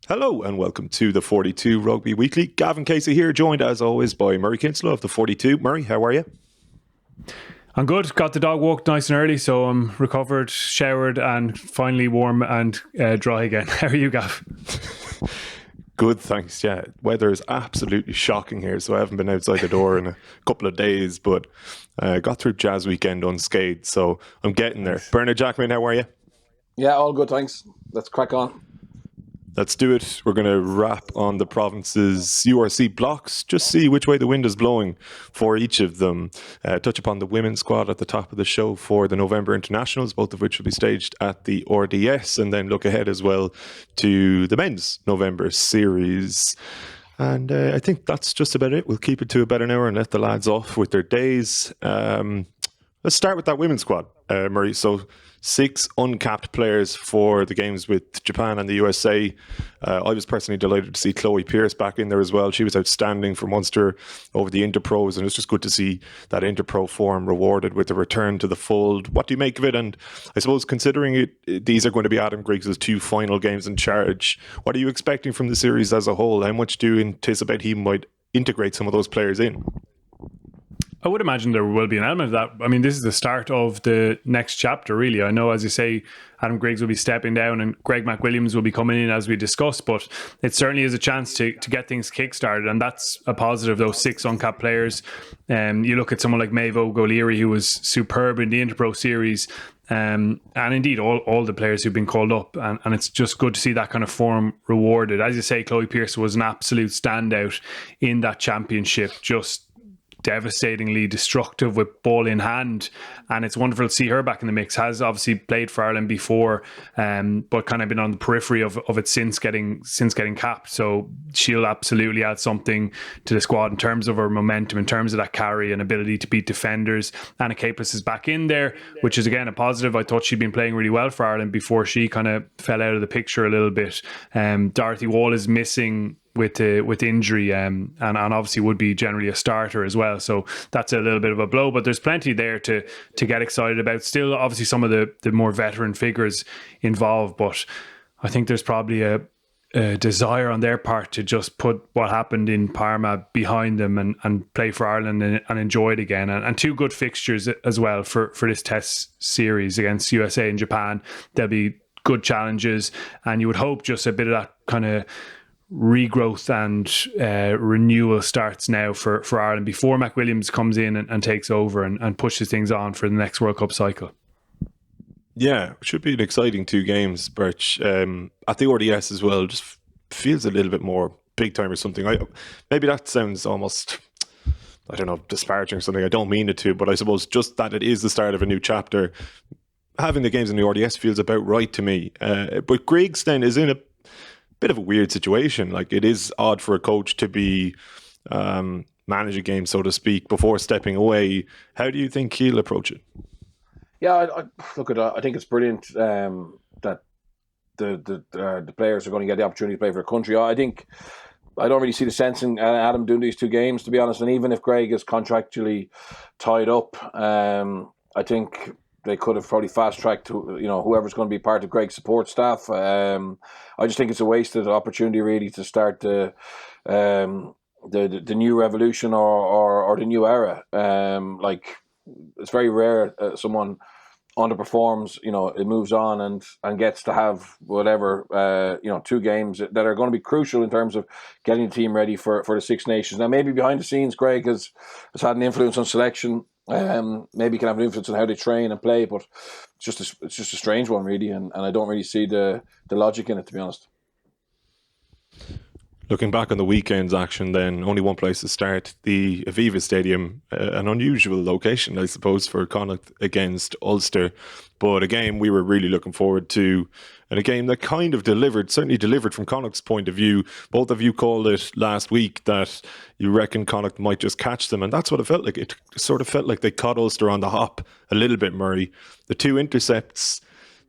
Hello and welcome to the 42 Rugby Weekly. Gavan Casey here, joined as always by Murray Kinsella of the 42. Murray, how are you? I'm good. Got the dog walked nice and early, so I'm recovered, showered, and finally warm and dry again. How are you, Gav? Good, thanks. Yeah, weather is absolutely shocking here, so I haven't been outside the door in a couple of days, but got through Jazz weekend unscathed, so I'm getting there. Bernard Jackman, how are you? Yeah, all good, thanks. Let's crack on. Let's do it. We're going to wrap on the province's URC blocks, just see which way the wind is blowing for each of them. Touch upon the women's squad at the top of the show for the November internationals, both of which will be staged at the RDS, and then look ahead as well to the men's November series. And I think that's just about it. We'll keep it to about an hour and let the lads off with their days. Let's start with that women's squad, Murray. So 6 uncapped players for the games with Japan and the USA. I was personally delighted to see Chloe Pearce back in there as well. She was outstanding for Munster over the Interpros, and it's just good to see that Interpro form rewarded with a return to the fold. What do you make of it? And I suppose considering these are going to be Adam Griggs' 2 final games in charge, what are you expecting from the series as a whole? How much do you anticipate he might integrate some of those players in? I would imagine there will be an element of that. I mean, this is the start of the next chapter, really. I know, as you say, Adam Griggs will be stepping down and Greg McWilliams will be coming in as we discussed, but it certainly is a chance to get things kick-started, and that's a positive, those 6 uncapped players. You look at someone like Maeve O'Leary, who was superb in the Interpro series, and indeed all the players who've been called up, and it's just good to see that kind of form rewarded. As you say, Chloe Pearce was an absolute standout in that championship, just devastatingly destructive with ball in hand, and it's wonderful to see her back in the mix. Has obviously played for Ireland before, but kind of been on the periphery of it since getting capped, so she'll absolutely add something to the squad in terms of her momentum, in terms of that carry and ability to beat defenders. Anna Capeless is back in there, which is again a positive. I thought she'd been playing really well for Ireland before she kind of fell out of the picture a little bit. Dorothy Wall is missing with injury, and obviously would be generally a starter as well, so that's a little bit of a blow, but there's plenty there to get excited about. Still obviously some of the more veteran figures involved, but I think there's probably a desire on their part to just put what happened in Parma behind them and play for Ireland and enjoy it again, and 2 good fixtures as well for this test series against USA and Japan. There'll be good challenges, and you would hope just a bit of that kind of regrowth and renewal starts now for Ireland before McWilliams comes in and takes over and pushes things on for the next World Cup cycle. Yeah, it should be an exciting 2 games, Birch. At the RDS as well, just feels a little bit more big time or something. Maybe that sounds almost, I don't know, disparaging or something. I don't mean it to, but I suppose just that it is the start of a new chapter. Having the games in the RDS feels about right to me. But Griggs then is in a bit of a weird situation. Like, it is odd for a coach to be manage a game, so to speak, before stepping away. How do you think he'll approach it? Yeah, I think it's brilliant that the players are going to get the opportunity to play for the country. I don't really see the sense in Adam doing these 2 games, to be honest. And even if Greg is contractually tied up, I think they could have probably fast-tracked whoever's going to be part of Greg's support staff. I just think it's a wasted opportunity, really, to start the new revolution or the new era. It's very rare someone underperforms, it moves on and gets to have whatever, 2 games that are going to be crucial in terms of getting the team ready for the Six Nations. Now, maybe behind the scenes, Greg has had an influence on selection. Maybe can have an influence on how they train and play, but it's just a strange one, really, and I don't really see the logic in it, to be honest. Looking back on the weekend's action then, only one place to start, the Aviva Stadium, an unusual location, I suppose, for Connacht against Ulster. But a game we were really looking forward to, and a game that kind of certainly delivered from Connacht's point of view. Both of you called it last week that you reckon Connacht might just catch them, and that's what it felt like. It sort of felt like they caught Ulster on the hop a little bit, Murray. The 2 intercepts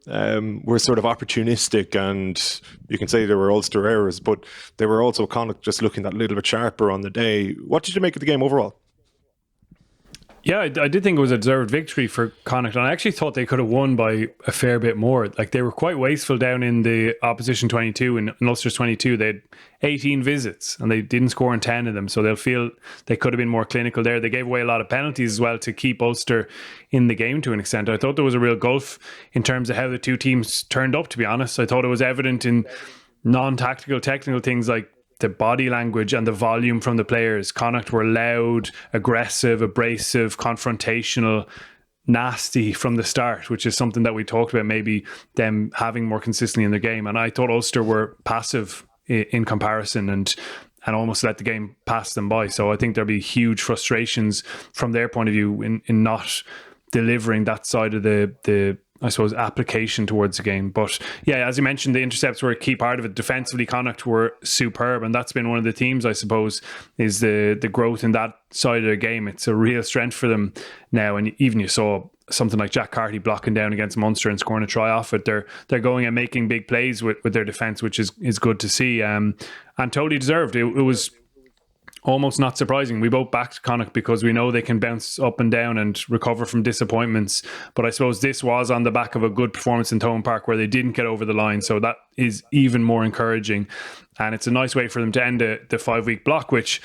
were sort of opportunistic, and you can say they were Ulster errors, but they were also Connacht just looking that little bit sharper on the day. What did you make of the game overall? Yeah, I did think it was a deserved victory for Connacht, and I actually thought they could have won by a fair bit more. Like, they were quite wasteful down in the opposition 22, in Ulster's 22. They had 18 visits and they didn't score in 10 of them, so they'll feel they could have been more clinical there. They gave away a lot of penalties as well to keep Ulster in the game to an extent. I thought there was a real gulf in terms of how the two teams turned up, to be honest. I thought it was evident in non-tactical, technical things like the body language and the volume from the players. Connacht were loud, aggressive, abrasive, confrontational, nasty from the start, which is something that we talked about, maybe them having more consistently in their game. And I thought Ulster were passive in comparison and almost let the game pass them by. So I think there'll be huge frustrations from their point of view in not delivering that side of the I suppose, application towards the game. But yeah, as you mentioned, the intercepts were a key part of it. Defensively, Connacht were superb, and that's been one of the themes, I suppose, is the growth in that side of the game. It's a real strength for them now, and even you saw something like Jack Carty blocking down against Munster and scoring a try off it. They're going and making big plays with their defence, which is good to see, and totally deserved. It was almost not surprising. We both backed Connacht because we know they can bounce up and down and recover from disappointments. But I suppose this was on the back of a good performance in Thomond Park where they didn't get over the line. So that is even more encouraging. And it's a nice way for them to end the 5-week block, which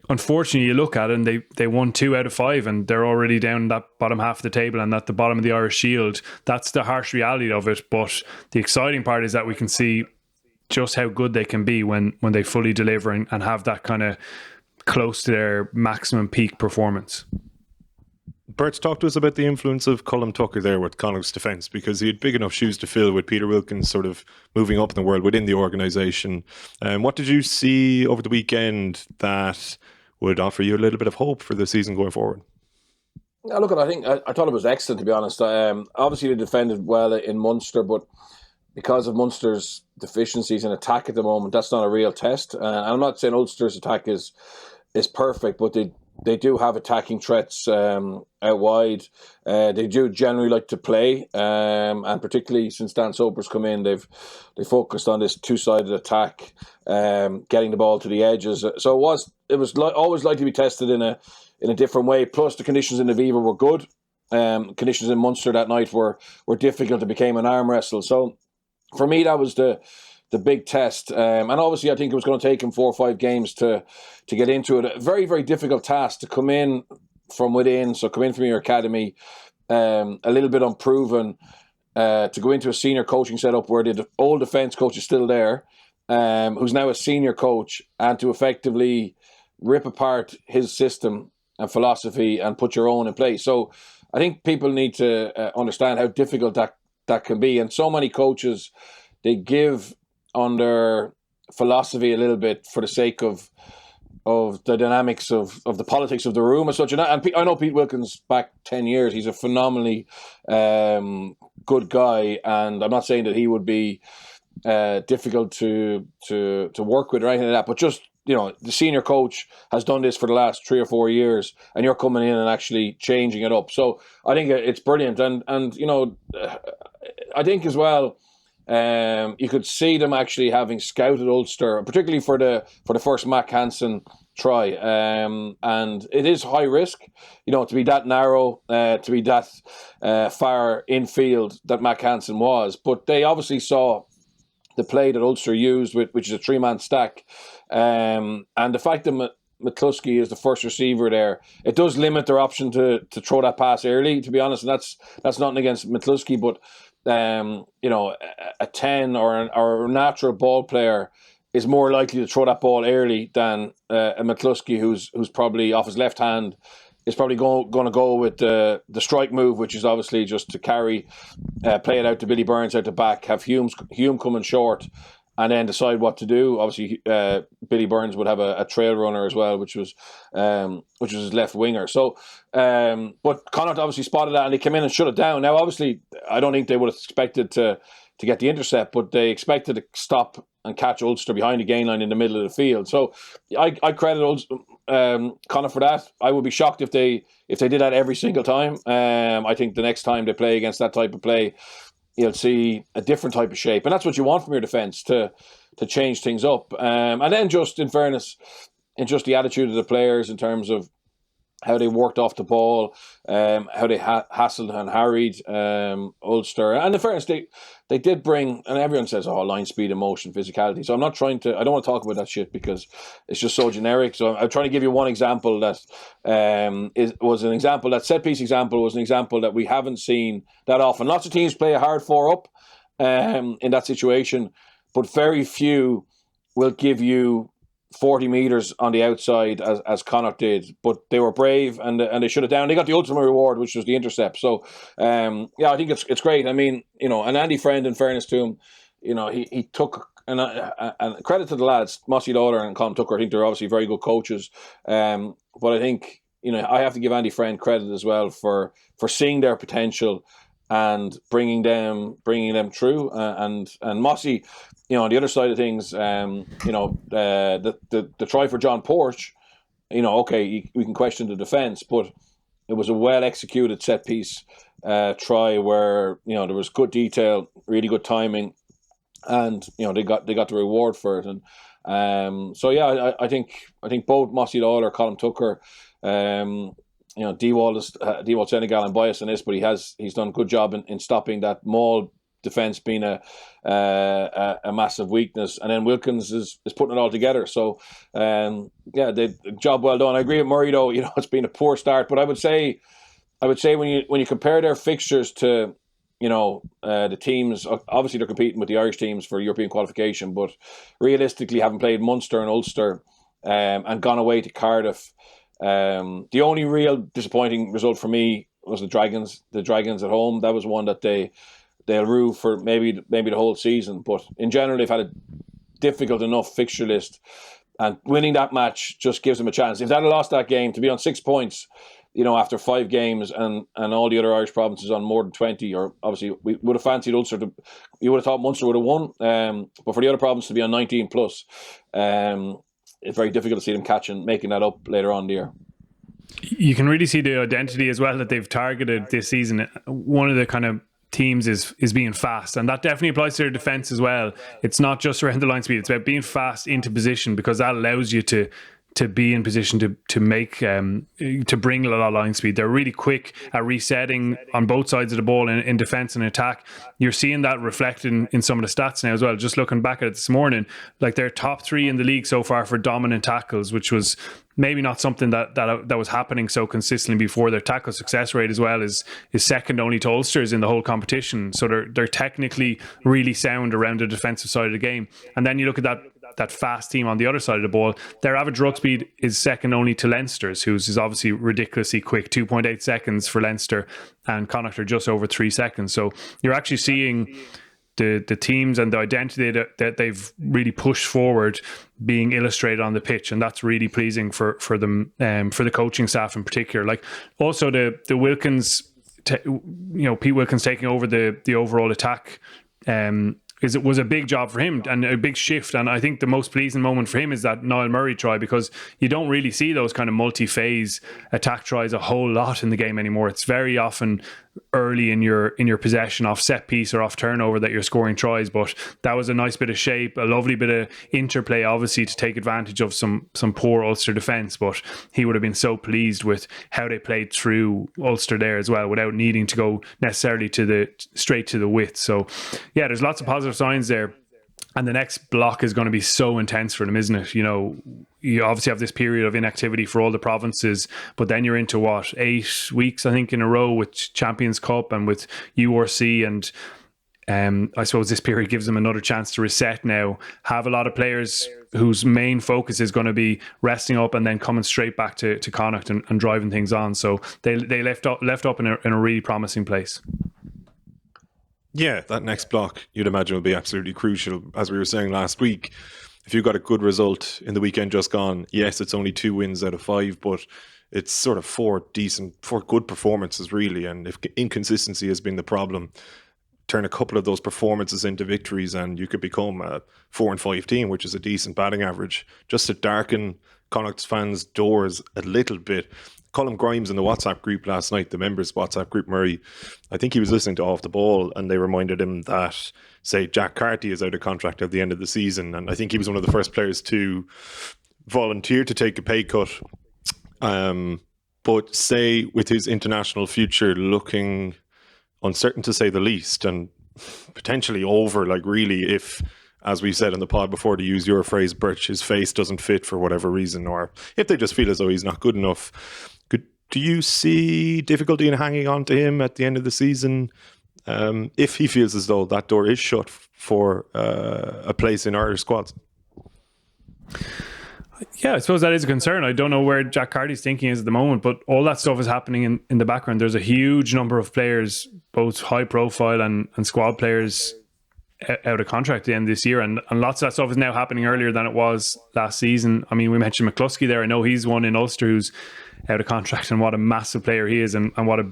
unfortunately you look at it and they won 2 out of 5 and they're already down that bottom half of the table and at the bottom of the Irish Shield. That's the harsh reality of it. But the exciting part is that we can see just how good they can be when they fully deliver and have that kind of close to their maximum peak performance. Bert, talk to us about the influence of Colm Tucker there with Connacht's defence, because he had big enough shoes to fill with Peter Wilkins sort of moving up in the world within the organisation. What did you see over the weekend that would offer you a little bit of hope for the season going forward? Yeah, look, I thought it was excellent, to be honest. Obviously, they defended well in Munster, but because of Munster's deficiencies in attack at the moment, that's not a real test. And I'm not saying Ulster's attack is perfect, but they do have attacking threats out wide. They do generally like to play, and particularly since Dan Soper's come in, they focused on this two-sided attack, getting the ball to the edges. So it was always likely to be tested in a different way. Plus, the conditions in the Viva were good. Conditions in Munster that night were difficult. It became an arm wrestle. So for me, that was the big test. And obviously, I think it was going to take him 4 or 5 games to get into it. A very, very difficult task to come in from within. So come in from your academy, a little bit unproven, to go into a senior coaching setup where the old defence coach is still there, who's now a senior coach, and to effectively rip apart his system and philosophy and put your own in place. So I think people need to understand how difficult that can be. And so many coaches, they give on their philosophy a little bit for the sake of the dynamics of the politics of the room as such. And I know Pete Wilkins back 10 years. He's a phenomenally good guy, and I'm not saying that he would be difficult to work with or anything like that, but just, you know, the senior coach has done this for the last 3 or 4 years, and you're coming in and actually changing it up. So I think it's brilliant, and you know, I think as well, you could see them actually having scouted Ulster, particularly for the first Mac Hansen try, and it is high risk, you know, to be that narrow, to be that far infield that Mac Hansen was. But they obviously saw the play that Ulster used, which is a 3-man stack, and the fact that McCluskey is the first receiver there, it does limit their option to throw that pass early, to be honest. And that's nothing against McCluskey, but you know, a 10 or a natural ball player is more likely to throw that ball early than a McCluskey who's probably off his left hand is probably going to go with the strike move, which is obviously just to carry, play it out to Billy Burns out the back, have Hume coming short, and then decide what to do. Obviously, Billy Burns would have a trail runner as well, which was his left winger. So, but Connacht obviously spotted that and they came in and shut it down. Now, obviously, I don't think they would have expected to get the intercept, but they expected to stop and catch Ulster behind the gain line in the middle of the field. So, I credit Connacht for that. I would be shocked if they did that every single time. I think the next time they play against that type of play, you'll see a different type of shape, and that's what you want from your defence, to change things up. And then, just in fairness, in just the attitude of the players in terms of how they worked off the ball, how they hassled and harried Ulster. And in fairness, they did bring, and everyone says, oh, line speed, emotion, physicality. So I don't want to talk about that shit because it's just so generic. So I'm trying to give you one example that set piece example was an example that we haven't seen that often. Lots of teams play a hard 4 up in that situation, but very few will give you 40 metres on the outside as Connacht did, but they were brave and they shut it down. They got the ultimate reward, which was the intercept. So I think it's great. I mean, and Andy Friend, in fairness to him, he took, and credit to the lads, Mossy Lawler and Colm Tucker. I think they're obviously very good coaches, but I think I have to give Andy Friend credit as well for seeing their potential and bringing them through. And Mossy, on the other side of things, the try for John Porch, we can question the defence, but it was a well executed set piece try where there was good detail, really good timing, and they got the reward for it. And I think both Mossy Lawler, Colm Tucker, Dewald Senegal and bias in this, but he's done a good job in stopping that maul defence being a massive weakness, and then Wilkins is putting it all together. So the job well done. I agree with Murray though. It's been a poor start, but I would say when you compare their fixtures to the teams, obviously they're competing with the Irish teams for European qualification, but realistically having played Munster and Ulster and gone away to Cardiff. The only real disappointing result for me was the Dragons at home. That was one that they'll rue for maybe the whole season. But in general, they've had a difficult enough fixture list, and winning that match just gives them a chance. If they'd have lost that game, to be on 6 points, after 5 games and all the other Irish provinces on more than 20, or obviously we would have fancied Ulster you would have thought Munster would have won. But for the other provinces to be on 19 plus, it's very difficult to see them making that up later on in the year. You can really see the identity as well that they've targeted this season. One of the kind of teams is being fast, and that definitely applies to their defence as well. It's not just around the line speed, it's about being fast into position, because that allows you to be in position to make to bring a lot of line speed. They're really quick at resetting on both sides of the ball in defence and attack. You're seeing that reflected in some of the stats now as well. Just looking back at it this morning, like they're top 3 in the league so far for dominant tackles, which was maybe not something that was happening so consistently before. Their tackle success rate as well is second only to Ulster's in the whole competition. So they're technically really sound around the defensive side of the game. And then you look at that fast team on the other side of the ball, their average ruck speed is second only to Leinster's, whose is obviously ridiculously quick, 2.8 seconds for Leinster, and Connacht are just over 3 seconds. So you're actually seeing the teams and the identity that they've really pushed forward being illustrated on the pitch, and that's really pleasing for them, for the coaching staff in particular. Like also the Wilkins, Pete Wilkins taking over the overall attack. It was a big job for him and a big shift. And I think the most pleasing moment for him is that Niall Murray try, because you don't really see those kind of multi-phase attack tries a whole lot in the game anymore. It's very often early in your possession off set piece or off turnover that you're scoring tries. But that was a nice bit of shape, a lovely bit of interplay, obviously, to take advantage of some poor Ulster defence. But he would have been so pleased with how they played through Ulster there as well, without needing to go necessarily straight to the width. So yeah, there's lots of positive signs there. And the next block is going to be so intense for them, isn't it? You obviously have this period of inactivity for all the provinces, but then you're into 8 weeks, I think, in a row with Champions Cup and with URC. And I suppose this period gives them another chance to reset now, have a lot of players whose main focus is going to be resting up and then coming straight back to Connacht and driving things on. So they left up in a really promising place. Yeah, that next block you'd imagine will be absolutely crucial. As we were saying last week, if you got a good result in the weekend just gone, yes, it's only 2 wins out of 5, but it's sort of 4 good performances really. And if inconsistency has been the problem, turn a couple of those performances into victories and you could become a 4-5 team, which is a decent batting average, just to darken Connacht's fans' doors a little bit. Colin Grimes in the WhatsApp group last night, the members WhatsApp group, Murray, I think he was listening to Off the Ball and they reminded him that, say, Jack Carty is out of contract at the end of the season. And I think he was one of the first players to volunteer to take a pay cut. But But say with his international future looking uncertain to say the least, and potentially over, like really, if, as we said in the pod before, to use your phrase, Birch, his face doesn't fit for whatever reason, or if they just feel as though he's not good enough, do you see difficulty in hanging on to him at the end of the season if he feels as though that door is shut for a place in Irish squads? Yeah, I suppose that is a concern. I don't know where Jack Carty's thinking is at the moment, but all that stuff is happening in the background. There's a huge number of players, both high profile and squad players, out of contract at the end of this year, and lots of that stuff is now happening earlier than it was last season. I mean, we mentioned McCluskey there. I know he's one in Ulster who's out of contract, and what a massive player he is, and what a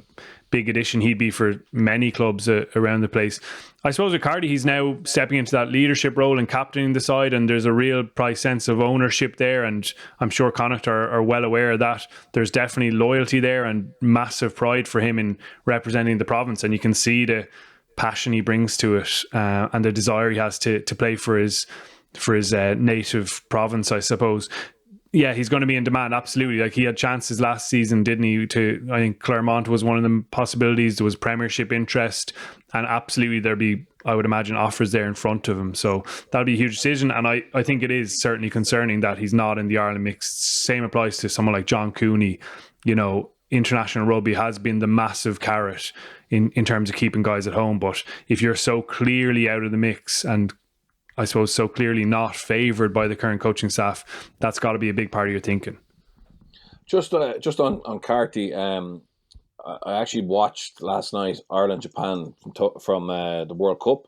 big addition he'd be for many clubs around the place. I suppose with Carty, he's now stepping into that leadership role and captaining the side, and there's a real sense of ownership there, and I'm sure Connacht are well aware of that. There's definitely loyalty there and massive pride for him in representing the province, and you can see the passion he brings to it, and the desire he has to play for his native province, I suppose. Yeah, he's going to be in demand, absolutely. Like, he had chances last season, didn't he? I think Clermont was one of the possibilities. There was Premiership interest, and absolutely there'd be, I would imagine, offers there in front of him. So that'll be a huge decision, and I think it is certainly concerning that he's not in the Ireland mix. Same applies to someone like John Cooney. You know, international rugby has been the massive carrot in terms of keeping guys at home, but if you're so clearly out of the mix, and I suppose so clearly not favoured by the current coaching staff, that's got to be a big part of your thinking. Just on Carty, I actually watched last night Ireland-Japan from the World Cup,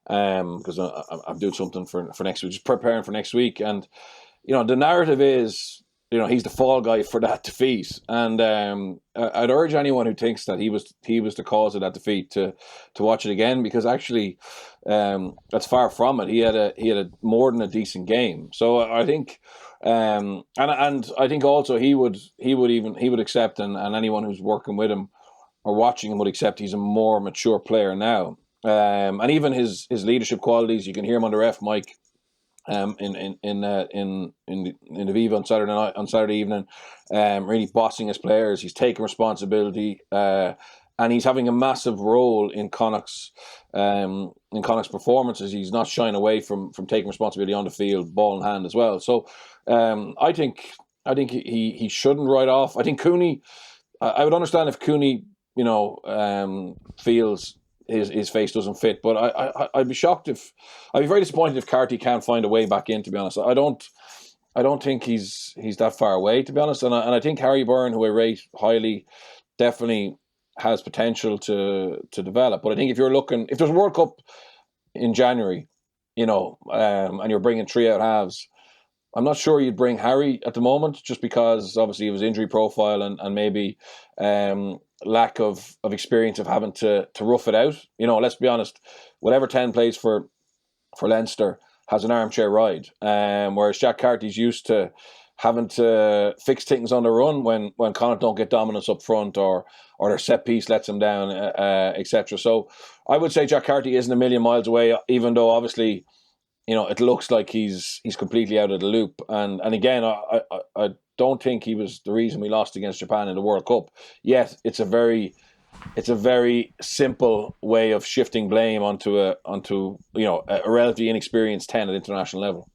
because I'm doing something for next week, just preparing for next week. And, you know, the narrative is, you know, he's the fall guy for that defeat. And I'd urge anyone who thinks that he was the cause of that defeat to watch it again, because actually that's far from it. He had a more than a decent game. So I think and I think also he would accept, and anyone who's working with him or watching him would accept, he's a more mature player now. And even his leadership qualities, you can hear him on the ref mic in the Viva on Saturday evening, really bossing his players. He's taking responsibility, and he's having a massive role in Connacht's performances. He's not shying away from taking responsibility on the field, ball in hand as well. So I think he shouldn't write off. I think Cooney, I would understand if Cooney, you know, feels his face doesn't fit, but I'd be very disappointed if Carty can't find a way back in, to be honest. I don't think he's that far away, to be honest, and I think Harry Byrne, who I rate highly, definitely has potential to develop. But I think if there's a World Cup in January, you know, and you're bringing three out halves, I'm not sure you'd bring Harry at the moment, just because obviously of his injury profile and maybe lack of experience of having to rough it out. You know, let's be honest, whatever 10 plays for Leinster has an armchair ride, whereas Jack Carty's used to having to fix things on the run when Connacht don't get dominance up front, or their set piece lets them down, etc. So I would say Jack Carty isn't a million miles away, even though obviously, you know, it looks like he's completely out of the loop. And again, I don't think he was the reason we lost against Japan in the World Cup. Yet it's a very simple way of shifting blame onto you know, a relatively inexperienced 10 at international level.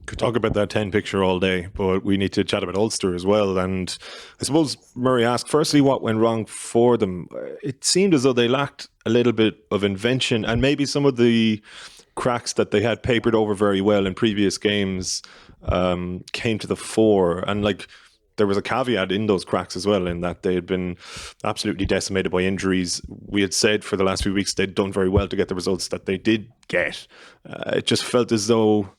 Could talk about that 10 picture all day, but we need to chat about Ulster as well. And I suppose Murray asked, firstly, what went wrong for them? It seemed as though they lacked a little bit of invention, and maybe some of the cracks that they had papered over very well in previous games came to the fore. And like, there was a caveat in those cracks as well, in that they had been absolutely decimated by injuries. We had said for the last few weeks they'd done very well to get the results that they did get. It just felt as though,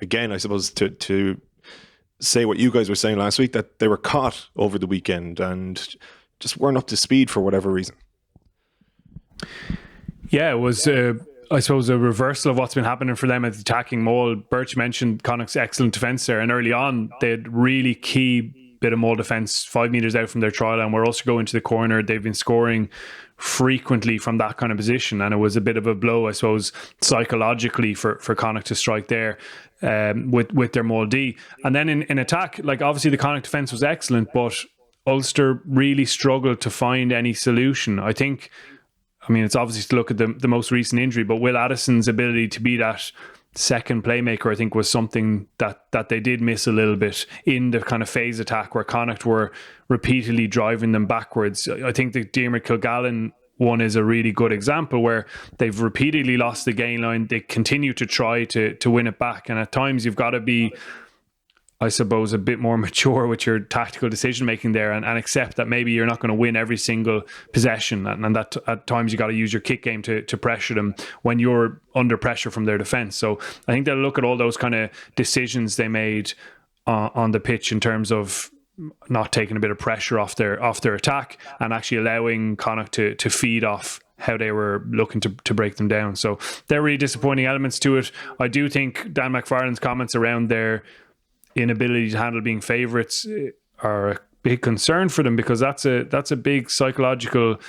again, I suppose to say what you guys were saying last week, that they were caught over the weekend and just weren't up to speed for whatever reason. Yeah, it was, I suppose, a reversal of what's been happening for them at the attacking mole. Birch mentioned Connacht's excellent defence there, and early on they had really key bit of Mull defence 5 metres out from their try line. We're also going to the corner. They've been scoring frequently from that kind of position, and it was a bit of a blow, I suppose, psychologically for Connacht to strike there with their Mull D. And then in attack, like obviously the Connacht defence was excellent, but Ulster really struggled to find any solution. I mean, it's obviously to look at the most recent injury, but Will Addison's ability to be that second playmaker, I think, was something that they did miss a little bit in the kind of phase attack where Connacht were repeatedly driving them backwards. I think the Diarmuid Kilgallen one is a really good example where they've repeatedly lost the gain line. They continue to try to win it back. And at times you've got to be, I suppose, a bit more mature with your tactical decision making there and accept that maybe you're not going to win every single possession, and that at times you got to use your kick game to pressure them when you're under pressure from their defence. So I think they'll look at all those kind of decisions they made on the pitch in terms of not taking a bit of pressure off their attack and actually allowing Connacht to feed off how they were looking to break them down. So they're really disappointing elements to it. I do think Dan McFarlane's comments around their inability to handle being favourites are a big concern for them, because that's a big psychological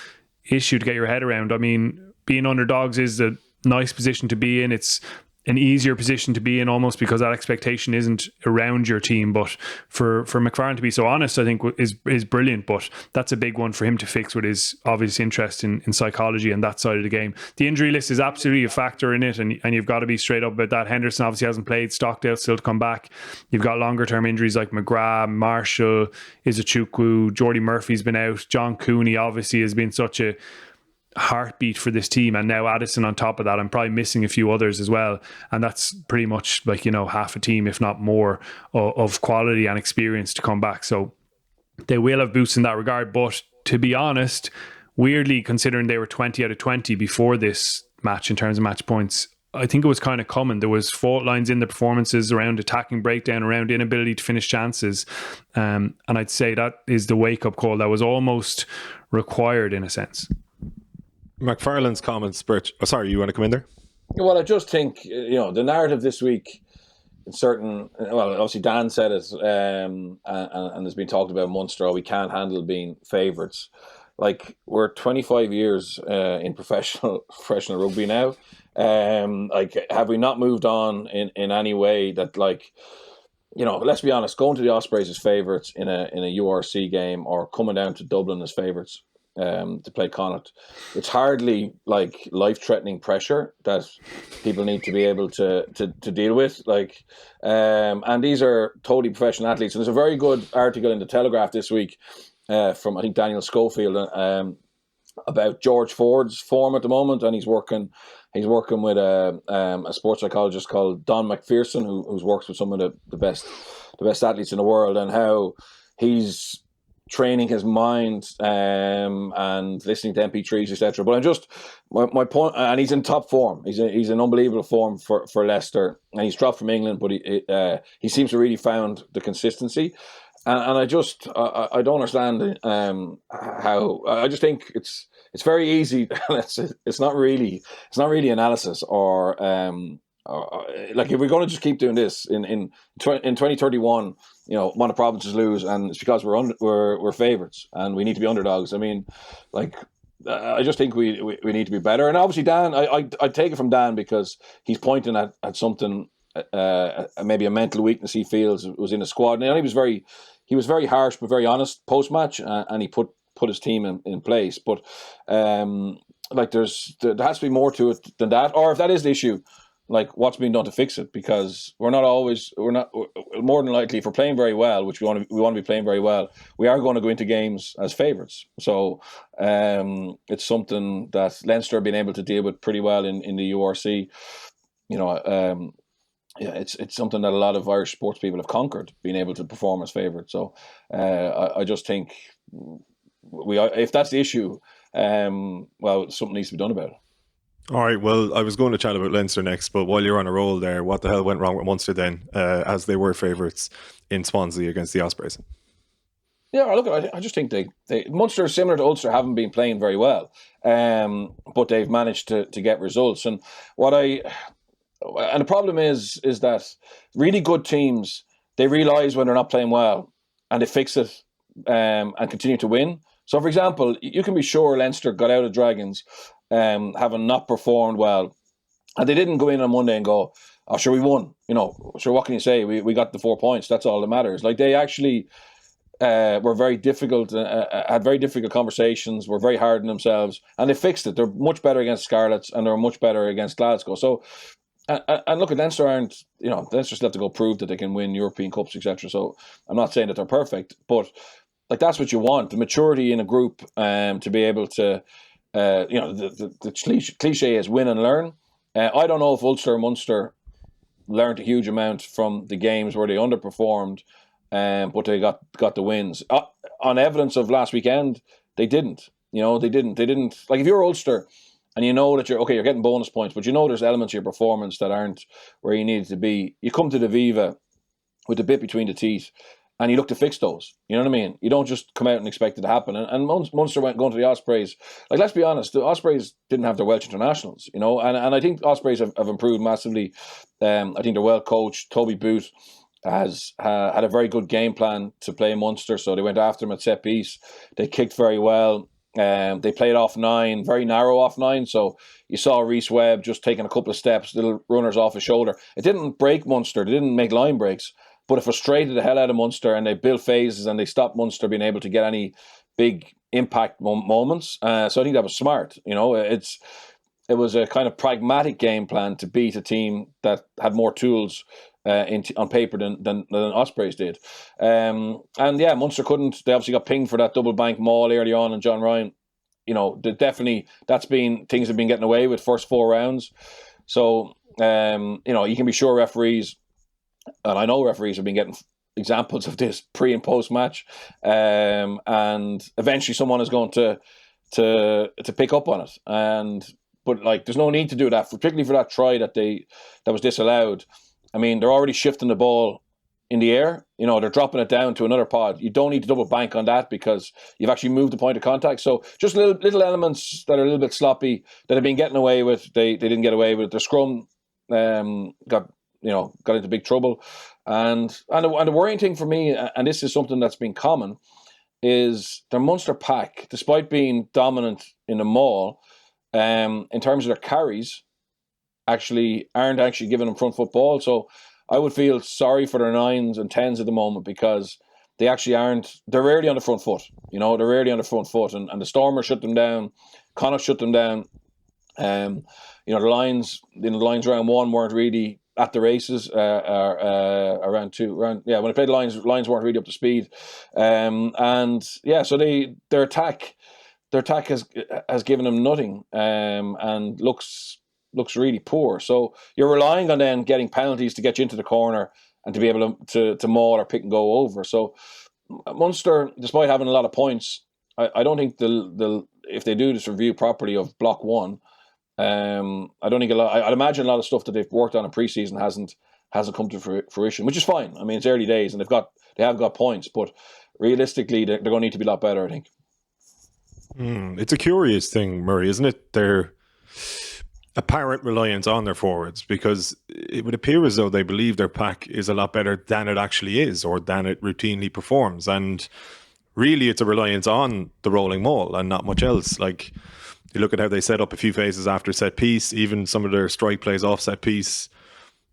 issue to get your head around. I mean, being underdogs is a nice position to be in. It's an easier position to be in almost because that expectation isn't around your team. But for McFarlane to be so honest, I think is brilliant. But that's a big one for him to fix with his obvious interest in psychology and that side of the game. The injury list is absolutely a factor in it, and you've got to be straight up about that. Henderson obviously hasn't played. Stockdale still to come back. You've got longer term injuries like McGrath, Marshall, Izuchukwu, Jordy Murphy's been out. John Cooney obviously has been such a heartbeat for this team, and now Addison on top of that. I'm probably missing a few others as well, and that's pretty much like, you know, half a team, if not more, of quality and experience to come back. So they will have boosts in that regard. But to be honest, weirdly, considering they were 20 out of 20 before this match in terms of match points, I think it was kind of common. There was fault lines in the performances around attacking breakdown, around inability to finish chances, and I'd say that is the wake-up call that was almost required in a sense. McFarlane's comments, Birch. Oh, sorry, you want to come in there? Well, I just think, you know, the narrative this week in certain, well, obviously Dan said it, and there's been talked about Munster, we can't handle being favourites. Like, we're 25 years in professional rugby now. Like, have we not moved on in any way that, like, you know, let's be honest, going to the Ospreys as favourites in a URC game, or coming down to Dublin as favourites to play Connacht, it's hardly like life-threatening pressure that people need to be able to deal with. Like, and these are totally professional athletes. And there's a very good article in the Telegraph this week from, I think, Daniel Schofield about George Ford's form at the moment, and he's working with a sports psychologist called Don McPherson, who's works with some of the best athletes in the world, and how he's training his mind and listening to MP3s, etc. But I'm just my point, and he's in top form. He's in unbelievable form for Leicester, and he's dropped from England, but he seems to really found the consistency. And I don't understand how. I just think it's very easy. It's not really analysis or like, if we're going to just keep doing this in 2031, you know, one of the provinces lose, and it's because we're favourites and we need to be underdogs. I mean, like, I just think we need to be better. And obviously Dan, I take it from Dan because he's pointing at something, maybe a mental weakness he feels was in the squad. And he was very harsh but very honest post match, and he put his team in place. But like, there has to be more to it than that. Or if that is the issue, like, what's being done to fix it? Because we're not more than likely, if we're playing very well, which we want to be playing very well, we are going to go into games as favourites. So it's something that Leinster have been able to deal with pretty well in the URC. You know, yeah, it's something that a lot of Irish sports people have conquered, being able to perform as favourites. So I just think if that's the issue, well, something needs to be done about it. All right, well, I was going to chat about Leinster next, but while you're on a roll there, what the hell went wrong with Munster then, as they were favourites in Swansea against the Ospreys? Yeah, look, I just think they Munster, similar to Ulster, haven't been playing very well, but they've managed to get results. And the problem is that really good teams, they realise when they're not playing well, and they fix it and continue to win. So, for example, you can be sure Leinster got out of Dragons having not performed well, and they didn't go in on Monday and go, "Oh, sure, we won." Sure, what can you say? We got the 4 points. That's all that matters. Like, they actually were very difficult, had very difficult conversations, were very hard on themselves, and they fixed it. They're much better against Scarlets, and they're much better against Glasgow. So, and look, Leinster aren't, Leinster still have to go prove that they can win European Cups, etc. So I'm not saying that they're perfect, but like, that's what you want, the maturity in a group to be able to, the cliche is win and learn. I don't know if Ulster or Munster learned a huge amount from the games where they underperformed, but they got the wins. On evidence of last weekend, they didn't. They didn't. Like, if you're Ulster and you know that you're getting bonus points, but there's elements of your performance that aren't where you need it to be, you come to the Viva with the bit between the teeth, and you look to fix those. You know what I mean? You don't just come out and expect it to happen. And Munster going to the Ospreys. Like, let's be honest, the Ospreys didn't have their Welsh internationals, and I think Ospreys have improved massively. I think they're well coached. Toby Booth has had a very good game plan to play Munster, so they went after him at set piece. They kicked very well. They played off 9, very narrow off 9. So you saw Reece Webb just taking a couple of steps, little runners off his shoulder. It didn't break Munster. They didn't make line breaks. But it frustrated the hell out of Munster, and they built phases, and they stopped Munster being able to get any big impact moments. So I think that was smart. It was a kind of pragmatic game plan to beat a team that had more tools on paper than Ospreys did. Munster couldn't. They obviously got pinged for that double bank maul early on, and John Ryan. Definitely things have been getting away with first 4 rounds. So you can be sure referees. And I know referees have been getting examples of this pre and post match, and eventually someone is going to pick up on it. But there's no need to do that, particularly for that try that was disallowed. I mean, they're already shifting the ball in the air. They're dropping it down to another pod. You don't need to double bank on that because you've actually moved the point of contact. So just little elements that are a little bit sloppy that have been getting away with. They didn't get away with it. The scrum got into big trouble. And the worrying thing for me, and this is something that's been common, is their Munster pack, despite being dominant in the maul, in terms of their carries, aren't actually giving them front foot ball. So I would feel sorry for their 9s and 10s at the moment, because they actually aren't. They're rarely on the front foot. They're rarely on the front foot, and the Stormers shut them down. Connacht shut them down. The lines round 1 weren't really at the races. Around 2, when I played lines weren't really up to speed. So their attack has given them nothing, and looks really poor. So you're relying on them getting penalties to get you into the corner and to be able to maul or pick and go over. So Munster, despite having a lot of points, I don't think if they do this review properly of block 1, I don't think I'd imagine a lot of stuff that they've worked on in pre-season hasn't come to fruition, which is fine. I mean, it's early days, and they have got points, but realistically, they're going to need to be a lot better, I think. It's a curious thing, Murray, isn't it? Their apparent reliance on their forwards, because it would appear as though they believe their pack is a lot better than it actually is, or than it routinely performs, and really, it's a reliance on the rolling maul and not much else. Like, you look at how they set up a few phases after set piece, even some of their strike plays off set piece.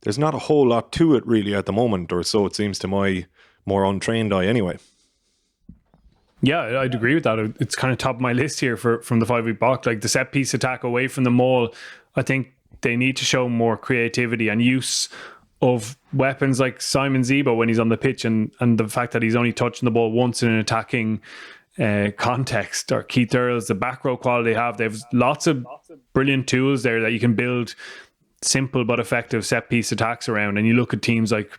There's not a whole lot to it really at the moment, or so it seems to my more untrained eye anyway. Yeah, I'd agree with that. It's kind of top of my list here from the 5-week block. Like, the set piece attack away from the maul, I think they need to show more creativity and use of weapons like Simon Zebo when he's on the pitch, and the fact that he's only touching the ball once in an attacking context, or Keith Earls, the back row quality they have lots of brilliant tools there that you can build simple but effective set piece attacks around. And you look at teams like,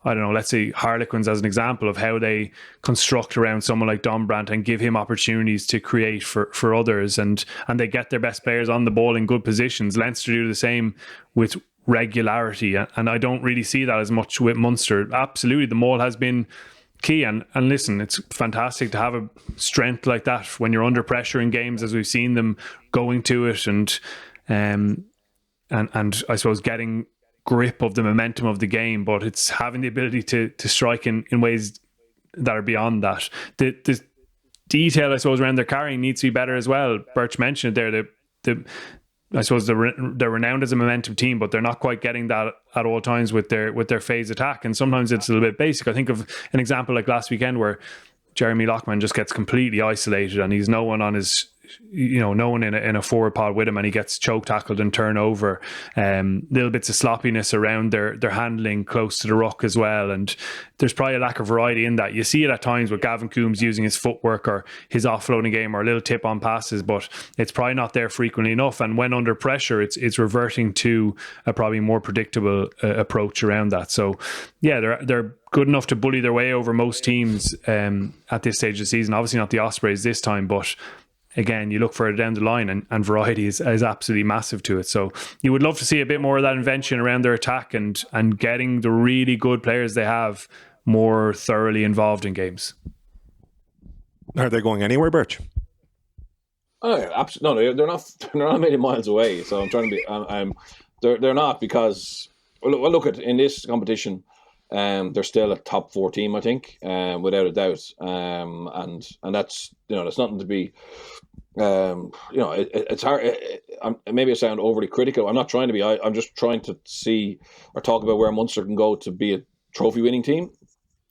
I don't know, let's say Harlequins as an example of how they construct around someone like Dombrandt and give him opportunities to create for others, and they get their best players on the ball in good positions. Leinster do the same with regularity, and I don't really see that as much with Munster. Absolutely, the maul has been key, and listen, it's fantastic to have a strength like that when you're under pressure in games, as we've seen them going to it, and I suppose getting grip of the momentum of the game. But it's having the ability to strike in ways that are beyond that. The detail, I suppose, around their carrying needs to be better as well. Birch mentioned it there. I suppose they're renowned as a momentum team, but they're not quite getting that at all times with their phase attack, and sometimes it's a little bit basic. I think of an example like last weekend where Jeremy Lockman just gets completely isolated, and he's no one on his, no one in a forward pod with him, and he gets choke tackled and turned over. Little bits of sloppiness around their handling close to the ruck as well, and there's probably a lack of variety in that. You see it at times with Gavin Coombs using his footwork or his offloading game or a little tip on passes, but it's probably not there frequently enough. And when under pressure, it's reverting to a probably more predictable approach around that. So yeah, they're good enough to bully their way over most teams at this stage of the season. Obviously not the Ospreys this time, but again, you look further down the line and variety is absolutely massive to it. So you would love to see a bit more of that invention around their attack and getting the really good players they have more thoroughly involved in games. Are they going anywhere, Birch? Oh, yeah, absolutely. No, they're not. They're not many miles away. So I'm trying to be. They're not, because look at in this competition, they're still a top 4 team, I think, without a doubt. And that's that's nothing to be. It's hard. Maybe I sound overly critical. I'm not trying to be. I'm just trying to see or talk about where Munster can go to be a trophy winning team.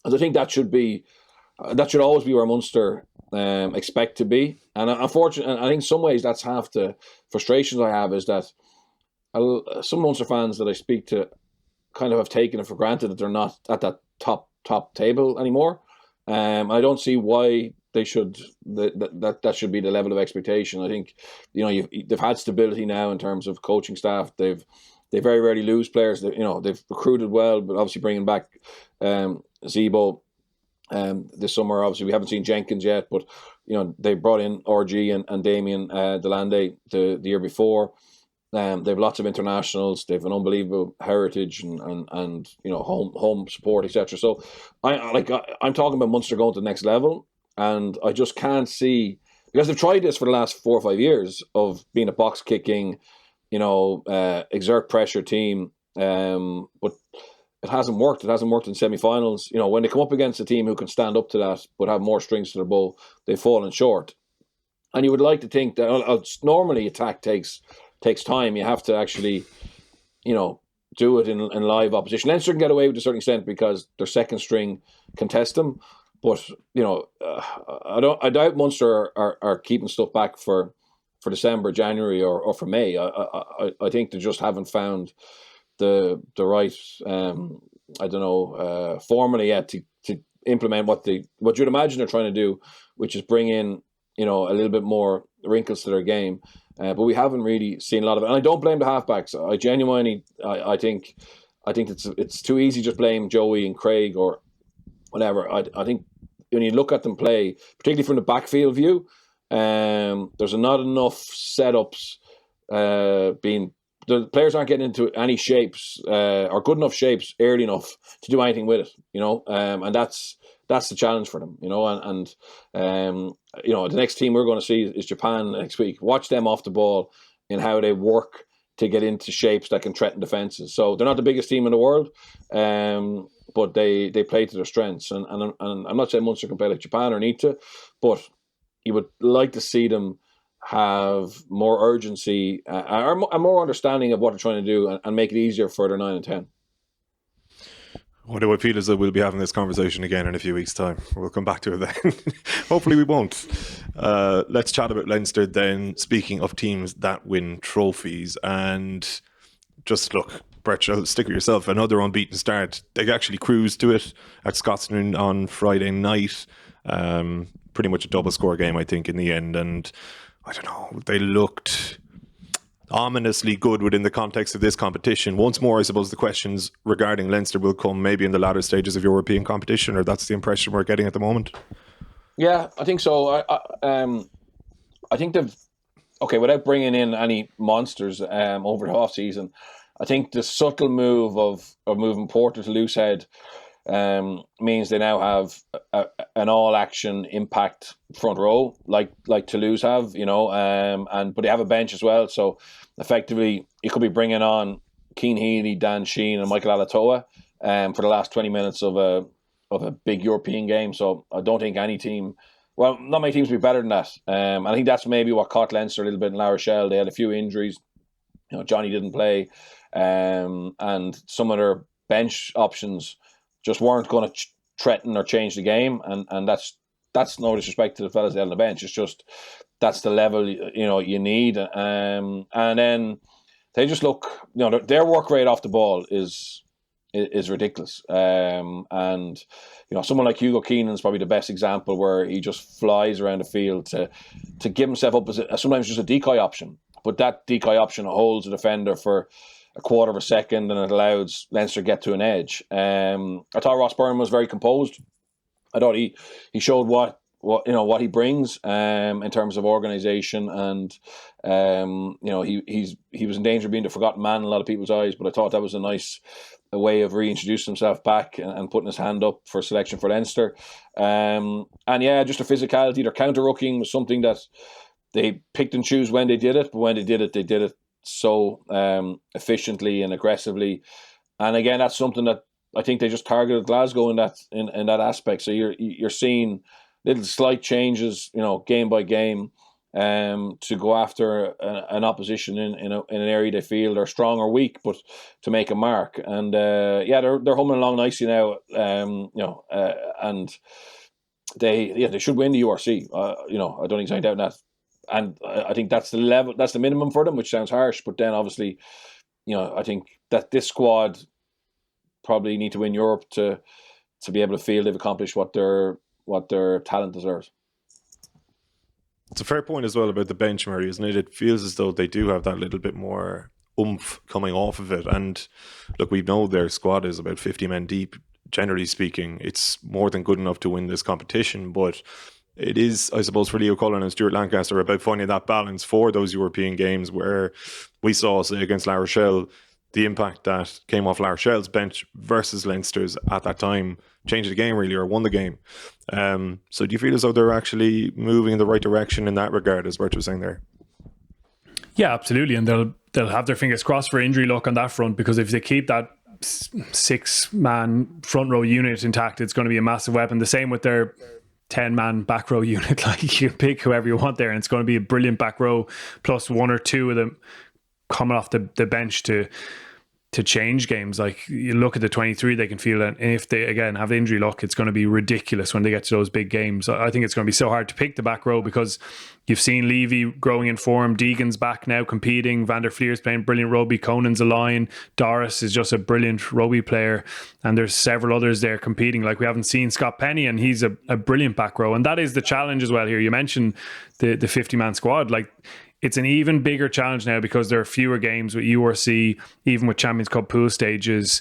And I think that should always be where Munster expect to be. And unfortunately, I think in some ways that's half the frustrations I have, is that some Munster fans that I speak to kind of have taken it for granted that they're not at that top table anymore. I don't see why they should. That should be the level of expectation. I think they've had stability now in terms of coaching staff. They very rarely lose players. They've recruited well, but obviously bringing back Zebo this summer. Obviously we haven't seen Jenkins yet, but they brought in RG and Damien Delande the year before. They have lots of internationals. They have an unbelievable heritage and home support, etc. So I'm talking about Munster going to the next level, and I just can't see, because they've tried this for the last 4 or 5 years of being a box kicking, exert pressure team, but it hasn't worked. It hasn't worked in semi-finals. When they come up against a team who can stand up to that but have more strings to their bow, they've fallen short. And you would like to think that normally attack takes time. You have to actually, do it in live opposition. Leinster can get away with a certain extent because their second string contest them. But, I doubt Munster are keeping stuff back for December, January or for May. I think they just haven't found the right, formula yet to implement what you'd imagine they're trying to do, which is bring in, a little bit more wrinkles to their game. But we haven't really seen a lot of it. And I don't blame the halfbacks. I genuinely, I think it's too easy to just blame Joey and Craig or whatever. I think when you look at them play, particularly from the backfield view, there's not enough setups the players aren't getting into any shapes or good enough shapes early enough to do anything with it, and that's the challenge for them, the next team we're going to see is Japan next week. Watch them off the ball in how they work to get into shapes that can threaten defenses. So they're not the biggest team in the world, but they play to their strengths, and I'm not saying Munster can play like Japan or need to, but you would like to see them have more urgency or more understanding of what they're trying to do and make it easier for their 9 and 10. What do I feel is that we'll be having this conversation again in a few weeks' time. We'll come back to it then. Hopefully we won't. Let's chat about Leinster then. Speaking of teams that win trophies, and just look, Birch, I'll stick with yourself. Another unbeaten start. They actually cruised to it at Scotsman on Friday night. Pretty much a double score game, I think, in the end. And I don't know, they looked ominously good within the context of this competition. Once more, I suppose the questions regarding Leinster will come maybe in the latter stages of European competition, or that's the impression we're getting at the moment. Yeah, I think so. I think they've, without bringing in any monsters over the off season, I think the subtle move of moving Porter to Loosehead means they now have an all-action impact front row, like Toulouse have, but they have a bench as well. So effectively, you could be bringing on Cian Healy, Dan Sheehan, and Michael Alatoa for the last 20 minutes of a a big European game. So I don't think any team, well, not many teams will be better than that. I think that's maybe what caught Leinster a little bit in La Rochelle. They had a few injuries. Johnny didn't play, and some of their bench options just weren't going to threaten or change the game. And that's no disrespect to the fellas on the bench. It's just that's the level you need. And then they just look, their work rate off the ball is ridiculous. And someone like Hugo Keenan's probably the best example, where he just flies around the field to give himself up as sometimes just a decoy option. But that decoy option holds a defender for a quarter of a second, and it allows Leinster to get to an edge. I thought Ross Byrne was very composed. I thought he showed what he brings in terms of organisation, and he was in danger of being the forgotten man in a lot of people's eyes. But I thought that was a nice way of reintroducing himself back and putting his hand up for selection for Leinster. And yeah, just the physicality. Their counter-rucking was something that they picked and choose when they did it, but when they did it so efficiently and aggressively. And again, that's something that I think they just targeted Glasgow in that aspect. So you're seeing little slight changes, game by game, to go after an opposition in an area they feel they're strong or weak, but to make a mark. And they're humming along nicely now. And they should win the URC. I don't think there's any doubt in that. And I think that's the level, that's the minimum for them, which sounds harsh. But then obviously, I think that this squad probably need to win Europe to be able to feel they've accomplished what their talent deserves. It's a fair point as well about the bench, Murray, isn't it? It feels as though they do have that little bit more oomph coming off of it. And look, we know their squad is about 50 men deep. Generally speaking, it's more than good enough to win this competition, but it is, I suppose, for Leo Cullen and Stuart Lancaster about finding that balance for those European games, where we saw, say, against La Rochelle, the impact that came off La Rochelle's bench versus Leinster's at that time changed the game really, or won the game. So do you feel as though they're actually moving in the right direction in that regard, as Bert was saying there? Yeah, absolutely. And they'll have their fingers crossed for injury luck on that front, because if they keep that 6-man front row unit intact, it's going to be a massive weapon. The same with their 10-man back row unit. Like, you pick whoever you want there, and it's going to be a brilliant back row, plus one or two of them coming off the bench to change games. Like, you look at the 23, they can feel that. And if they again have injury luck, it's going to be ridiculous when they get to those big games. I think it's going to be so hard to pick the back row, because you've seen Levy growing in form, Deegan's back now competing, Van der Vlier's playing brilliant rugby, Conan's a line, Doris is just a brilliant rugby player, and there's several others there competing. Like, we haven't seen Scott Penny, and he's a brilliant back row. And that is the challenge as well here. You mentioned the 50-man squad. Like, it's an even bigger challenge now, because there are fewer games with URC, even with Champions Cup pool stages.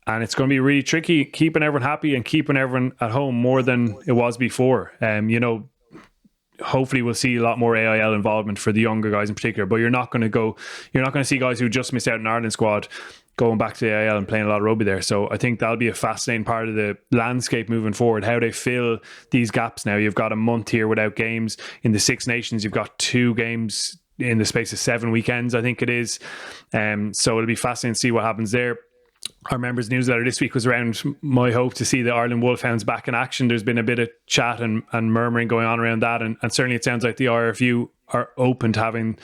And it's going to be really tricky keeping everyone happy and keeping everyone at home more than it was before. Hopefully we'll see a lot more AIL involvement for the younger guys in particular, but you're not going to see guys who just missed out in Ireland squad going back to the AIL and playing a lot of rugby there. So I think that'll be a fascinating part of the landscape moving forward, how they fill these gaps now. You've got a month here without games. In the Six Nations, you've got 2 games in the space of 7 weekends, I think it is. So it'll be fascinating to see what happens there. Our members newsletter this week was around my hope to see the Ireland Wolfhounds back in action. There's been a bit of chat and murmuring going on around that, and certainly it sounds like the RFU are open to having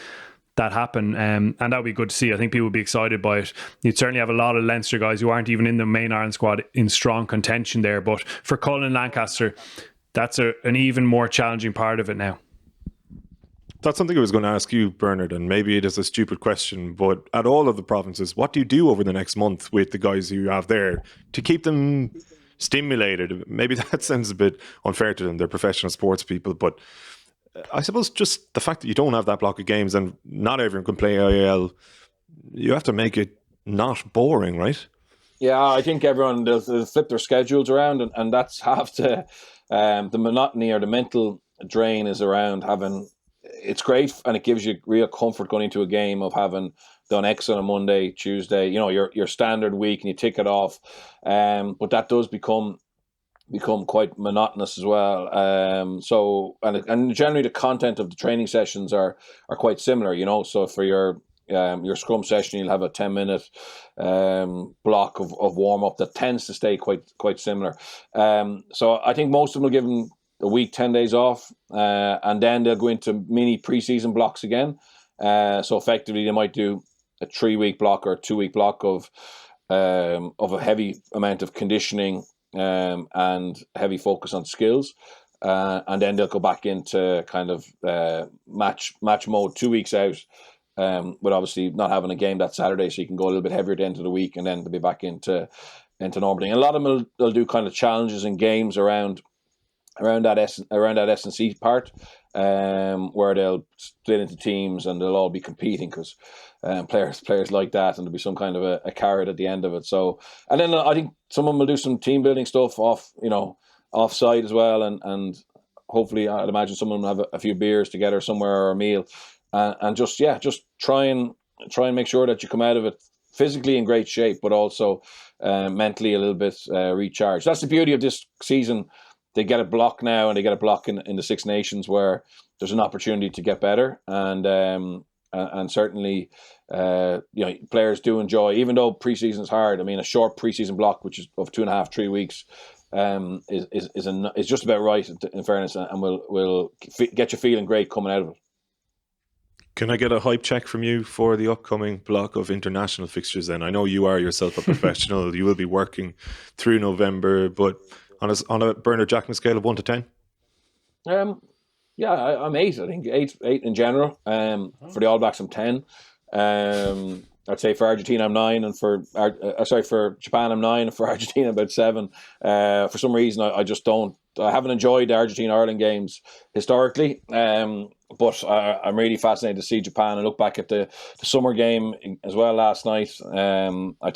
that happen, and that would be good to see. I think people would be excited by it. You'd certainly have a lot of Leinster guys who aren't even in the main Ireland squad in strong contention there, but for Cullen and Lancaster, that's an even more challenging part of it now. That's something I was going to ask you, Bernard, and maybe it is a stupid question, but at all of the provinces, what do you do over the next month with the guys who you have there to keep them stimulated? Maybe that sounds a bit unfair to them. They're professional sports people, but I suppose just the fact that you don't have that block of games and not everyone can play IAL, you have to make it not boring, right? Yeah, I think everyone, they'll flip their schedules around, and that's half the monotony or the mental drain is around having... It's great, and it gives you real comfort going into a game of having done X on a Monday, Tuesday, your standard week, and you tick it off. But that does become quite monotonous as well. So generally the content of the training sessions are quite similar. So for your your scrum session, you'll have a 10-minute block of warm-up that tends to stay quite similar. So I think most of them will give them a week, 10 days off, and then they'll go into mini pre-season blocks again. So effectively, they might do a 3-week block or a 2-week block of a heavy amount of conditioning and heavy focus on skills. And then they'll go back into kind of match mode 2 weeks out, with obviously not having a game that Saturday, so you can go a little bit heavier at the end of the week, and then they'll be back into normal thing. And a lot of them they'll do kind of challenges and games around that S&C part, where they'll split into teams and they'll all be competing, because players like that, and there'll be some kind of a carrot at the end of it. So, and then I think some of them will do some team building stuff offside as well, and hopefully I'd imagine some of them have a few beers together somewhere or a meal, and just try and make sure that you come out of it physically in great shape, but also mentally a little bit recharged. That's the beauty of this season. They get a block now, and they get a block in the Six Nations where there's an opportunity to get better, and certainly players do enjoy, even though preseason is hard. I mean, a short preseason block, which is of 2.5-3 weeks, is just about right, in fairness, and will get you feeling great coming out of it. Can I get a hype check from you for the upcoming block of international fixtures then? I know you are yourself a professional. You will be working through November, but on a Bernard Jackman scale of 1 to 10? I'm 8. I think 8 in general. For the All Blacks, I'm 10. I'd say for Argentina I'm 9, and for Japan I'm 9, and for Argentina about 7. For some reason I haven't enjoyed the Argentina-Ireland games historically, but I'm really fascinated to see Japan, and look back at the summer game as well last night. I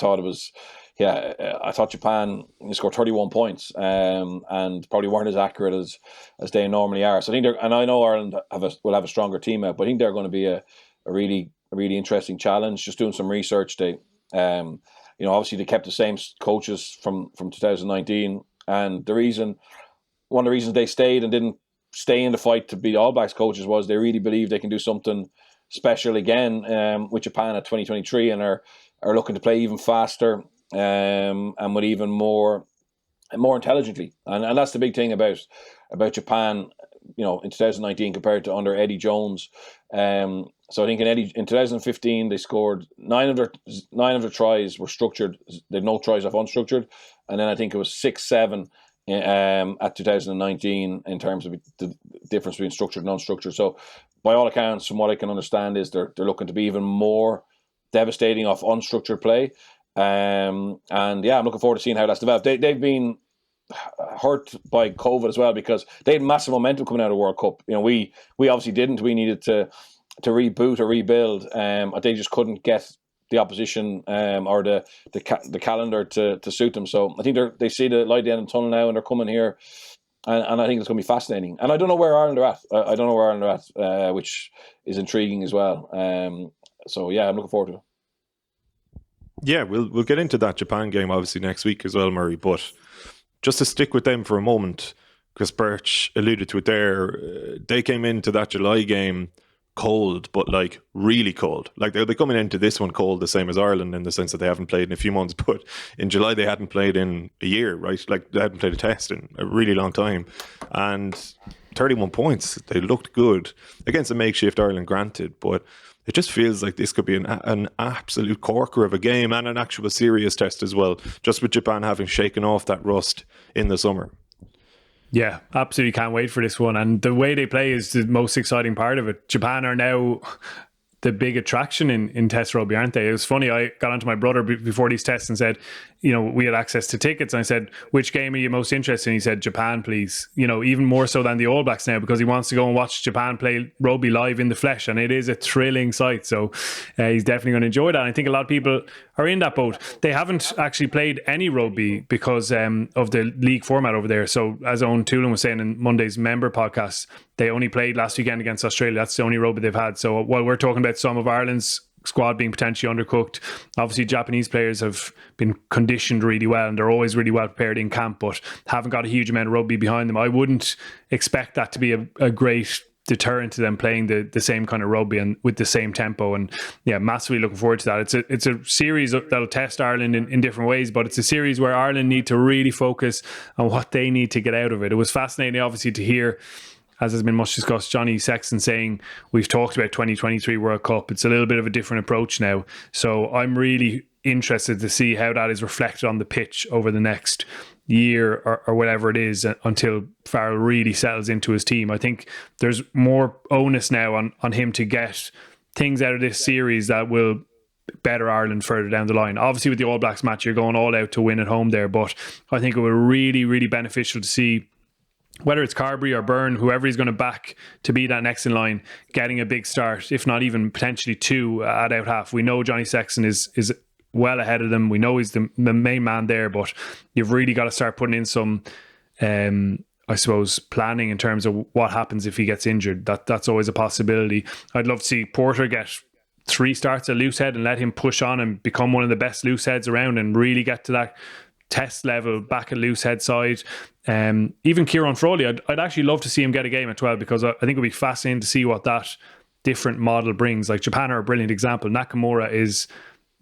thought Japan scored 31 points, and probably weren't as accurate as they normally are. So I think and I know Ireland will have a stronger team out, but I think they're going to be a really interesting challenge. Just doing some research, obviously they kept the same coaches from 2019, and one of the reasons they stayed and didn't stay in the fight to be All Blacks coaches was they really believe they can do something special again with Japan at 2023, and are looking to play even faster, and with even more intelligently, and that's the big thing about Japan, in 2019 compared to under Eddie Jones. So I think in 2015 they scored 9 of their tries were structured. They had no tries off unstructured, and then I think it was 6-7 at 2019 in terms of the difference between structured and unstructured. So by all accounts, from what I can understand, is they're looking to be even more devastating off unstructured play. I'm looking forward to seeing how that's developed. They've been hurt by COVID as well, because they had massive momentum coming out of the World Cup. We obviously didn't. We needed to reboot or rebuild. They just couldn't get the opposition or the calendar to suit them. So I think they see the light at the end of the tunnel now, and they're coming here, and I think it's going to be fascinating. And I don't know where Ireland are at. I don't know where Ireland are at, which is intriguing as well. I'm looking forward to it. Yeah, we'll get into that Japan game obviously next week as well, Murray. But just to stick with them for a moment, because Birch alluded to it there, they came into that July game cold, but like really cold. Like they're coming into this one cold, the same as Ireland, in the sense that they haven't played in a few months. But in July they hadn't played in a year, right? Like they hadn't played a test in a really long time, and 31 points. They looked good against a makeshift Ireland, granted, but it just feels like this could be an absolute corker of a game, and an actual serious test as well, just with Japan having shaken off that rust in the summer. Yeah, absolutely can't wait for this one. And the way they play is the most exciting part of it. Japan are now the big attraction in Test rugby, aren't they? It was funny, I got onto my brother before these tests and said, we had access to tickets, and I said, which game are you most interested in? He said, Japan, please. Even more so than the All Blacks now, because he wants to go and watch Japan play rugby live in the flesh, and it is a thrilling sight. So he's definitely going to enjoy that. And I think a lot of people are in that boat. They haven't actually played any rugby because of the league format over there. So as Owen Toolan was saying in Monday's member podcast, they only played last weekend against Australia. That's the only rugby they've had. So while we're talking about some of Ireland's squad being potentially undercooked, obviously Japanese players have been conditioned really well, and they're always really well prepared in camp, but haven't got a huge amount of rugby behind them. I wouldn't expect that to be a great deterrent to them playing the same kind of rugby and with the same tempo. And yeah, massively looking forward to that. It's a series that'll test Ireland in different ways, but it's a series where Ireland need to really focus on what they need to get out of it. It was fascinating, obviously, to hear, as has been much discussed, Johnny Sexton saying, we've talked about 2023 World Cup. It's a little bit of a different approach now. So I'm really interested to see how that is reflected on the pitch over the next year or whatever it is until Farrell really settles into his team. I think there's more onus now on him to get things out of this series that will better Ireland further down the line. Obviously with the All Blacks match, you're going all out to win at home there, but I think it would really, really beneficial to see whether it's Carberry or Byrne, whoever he's going to back to be that next in line, getting a big start, if not even potentially two at out half. We know Johnny Sexton is well ahead of them. We know he's the main man there, but you've really got to start putting in some, I suppose, planning in terms of what happens if he gets injured. That's always a possibility. I'd love to see Porter get 3 starts at loosehead and let him push on and become one of the best looseheads around and really get to that test level back at loosehead side. Even Kieran Frawley, I'd actually love to see him get a game at 12, because I think it'll be fascinating to see what that different model brings. Like Japan are a brilliant example. Nakamura is